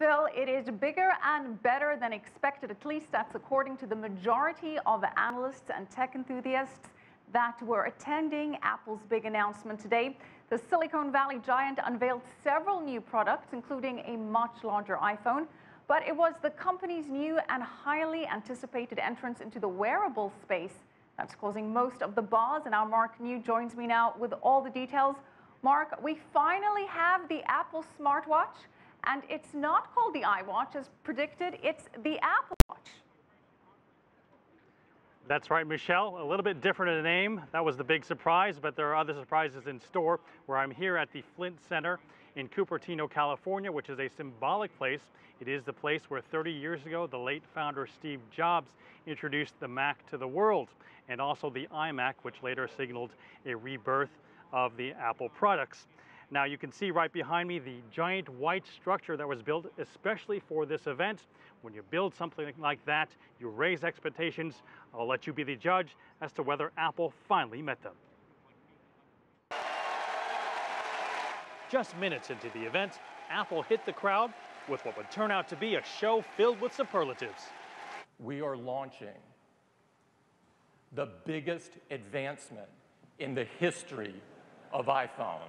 Phil, it is bigger and better than expected. At least that's according to the majority of analysts and tech enthusiasts that were attending Apple's big announcement today. The Silicon Valley giant unveiled several new products, including a much larger iPhone. But it was the company's new and highly anticipated entrance into the wearable space that's causing most of the buzz. And our Mark New joins me now with all the details. Mark, we finally have the Apple smartwatch. And it's not called the iWatch as predicted, it's the Apple Watch. That's right, Michelle. A little bit different in the name. That was the big surprise, but there are other surprises in store where I'm here at the Flint Center in Cupertino, California, which is a symbolic place. It is the place where 30 years ago, the late founder Steve Jobs introduced the Mac to the world, and also the iMac, which later signaled a rebirth of the Apple products. Now you can see right behind me the giant white structure that was built especially for this event. When you build something like that, you raise expectations. I'll let you be the judge as to whether Apple finally met them. Just minutes into the event, Apple hit the crowd with what would turn out to be a show filled with superlatives. We are launching the biggest advancement in the history of iPhone.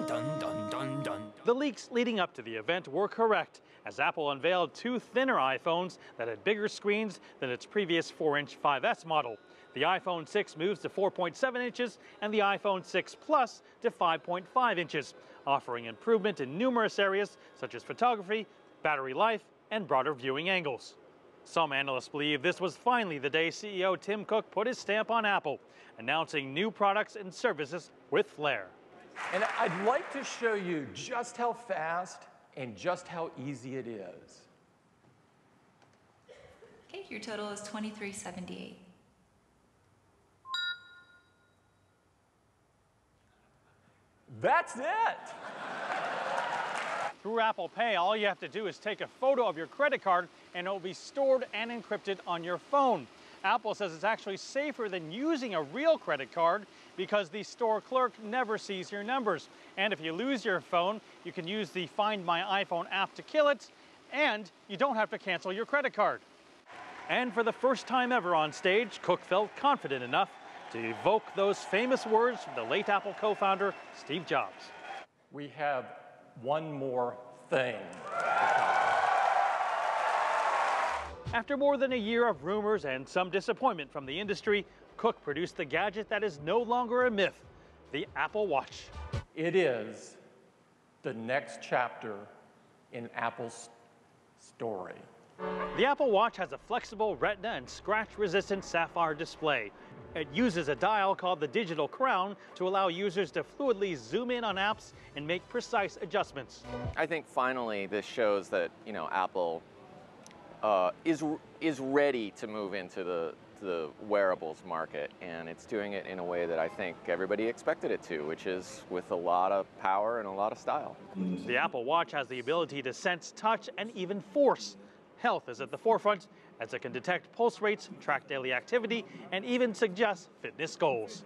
Dun, dun, dun, dun. The leaks leading up to the event were correct, as Apple unveiled two thinner iPhones that had bigger screens than its previous 4-inch 5S model. The iPhone 6 moves to 4.7 inches and the iPhone 6 Plus to 5.5 inches, offering improvement in numerous areas such as photography, battery life, and broader viewing angles. Some analysts believe this was finally the day CEO Tim Cook put his stamp on Apple, announcing new products and services with flair. And I'd like to show you just how fast and just how easy it is. Okay, your total is $23.78. That's it. Through Apple Pay, all you have to do is take a photo of your credit card and it will be stored and encrypted on your phone. Apple says it's actually safer than using a real credit card because the store clerk never sees your numbers. And if you lose your phone, you can use the Find My iPhone app to kill it, and you don't have to cancel your credit card. And for the first time ever on stage, Cook felt confident enough to evoke those famous words from the late Apple co-founder, Steve Jobs. We have one more thing. After more than a year of rumors and some disappointment from the industry, Cook produced the gadget that is no longer a myth, the Apple Watch. It is the next chapter in Apple's story. The Apple Watch has a flexible Retina and scratch-resistant sapphire display. It uses a dial called the Digital Crown to allow users to fluidly zoom in on apps and make precise adjustments. I think finally this shows that, Apple is ready to move into the wearables market, and it's doing it in a way that I think everybody expected it to, which is with a lot of power and a lot of style. The Apple Watch has the ability to sense touch and even force. Health is at the forefront, as it can detect pulse rates, track daily activity, and even suggest fitness goals.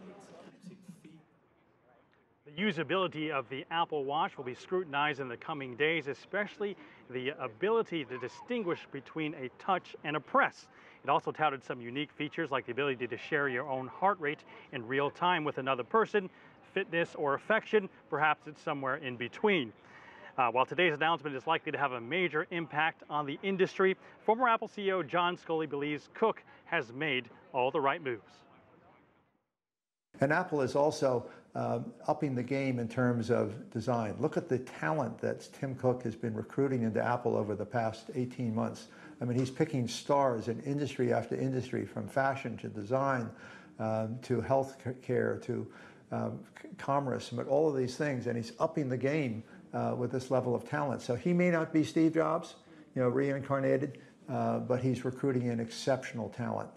The usability of the Apple Watch will be scrutinized in the coming days, especially the ability to distinguish between a touch and a press. It also touted some unique features like the ability to share your own heart rate in real time with another person, fitness or affection, perhaps it's somewhere in between. While today's announcement is likely to have a major impact on the industry, former Apple CEO John Sculley believes Cook has made all the right moves. And Apple is also upping the game in terms of design. Look at the talent that Tim Cook has been recruiting into Apple over the past 18 months. I mean, he's picking stars in industry after industry, from fashion to design to health care to commerce, but all of these things, and he's upping the game with this level of talent. So he may not be Steve Jobs, reincarnated, but he's recruiting in exceptional talent.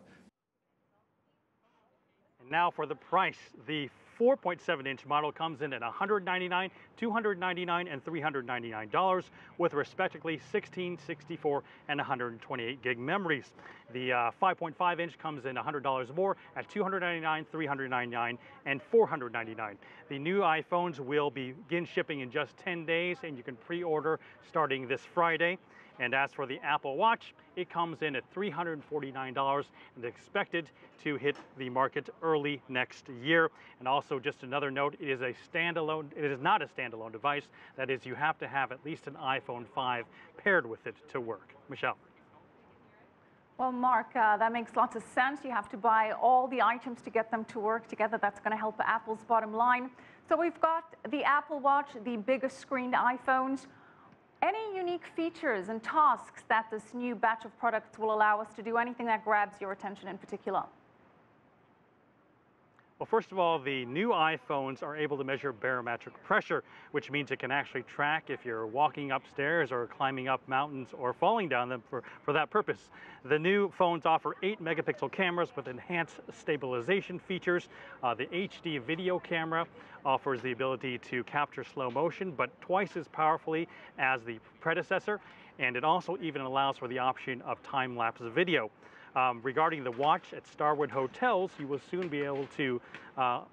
And now for the price. The 4.7-inch model comes in at $199, $299, and $399, with respectively 16, 64, and 128 gig memories. The 5.5-inch comes in $100 more at $299, $399, and $499. The new iPhones will begin shipping in just 10 days, and you can pre-order starting this Friday. And as for the Apple Watch, it comes in at $349 and expected to hit the market early next year. And also, just another note, it is not a standalone device. That is, you have to have at least an iPhone 5 paired with it to work. Michelle. Well, Mark, that makes lots of sense. You have to buy all the items to get them to work together. That's going to help Apple's bottom line. So we've got the Apple Watch, the biggest screened iPhones. Any unique features and tasks that this new batch of products will allow us to do? Anything that grabs your attention in particular? Well, first of all, the new iPhones are able to measure barometric pressure, which means it can actually track if you're walking upstairs or climbing up mountains or falling down them for that purpose. The new phones offer 8-megapixel cameras with enhanced stabilization features. The HD video camera offers the ability to capture slow motion, but twice as powerfully as the predecessor, and it also even allows for the option of time-lapse video. Regarding the watch at Starwood hotels, you will soon be able to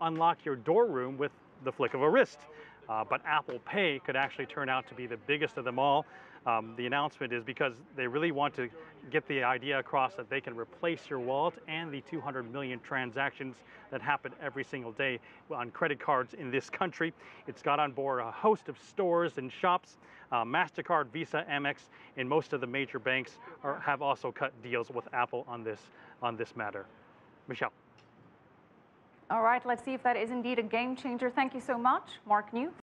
unlock your door room with the flick of a wrist. But Apple Pay could actually turn out to be the biggest of them all. The announcement is because they really want to get the idea across that they can replace your wallet and the 200 million transactions that happen every single day on credit cards in this country. It's got on board a host of stores and shops. MasterCard, Visa, Amex, and most of the major banks have also cut deals with Apple on this matter. Michelle. All right, let's see if that is indeed a game changer. Thank you so much, Mark New.